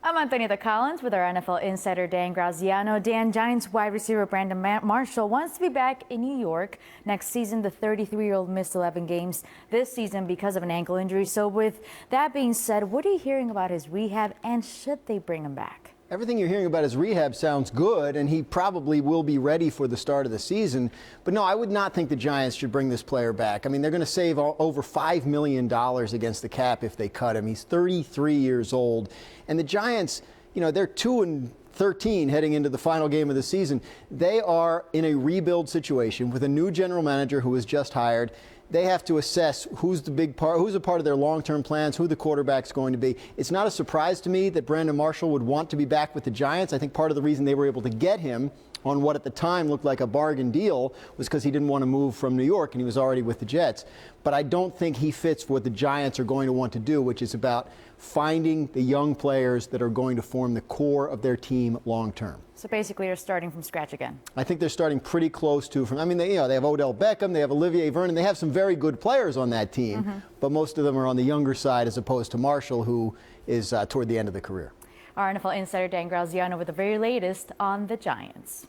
I'm Antonieta Collins with our NFL insider Dan Graziano. Dan, Giants wide receiver Brandon Marshall wants to be back in New York next season. The 33-year-old missed 11 games this season because of an ankle injury. So with that being said, what are you hearing about his rehab, and should they bring him back? Everything you're hearing about his rehab sounds good, and he probably will be ready for the start of the season. But no, I would not think the Giants should bring this player back. I mean, they're going to save over $5 million against the cap if they cut him. He's 33 years old. And the Giants, you know, they're 2-13 heading into the final game of the season. They are in a rebuild situation with a new general manager who was just hired. They have to assess who's a part of their long-term plans, who the quarterback's going to be. It's not a surprise to me that Brandon Marshall would want to be back with the Giants. I think part of the reason they were able to get him on what at the time looked like a bargain deal was because he didn't want to move from New York and he was already with the Jets. But I don't think he fits what the Giants are going to want to do, which is about finding the young players that are going to form the core of their team long term. So basically you're starting from scratch again. I think they're starting pretty close to I mean, they have Odell Beckham, they have Olivier Vernon, they have some very good players on that team, but most of them are on the younger side as opposed to Marshall, who is toward the end of the career. Our NFL insider Dan Graziano with the very latest on the Giants.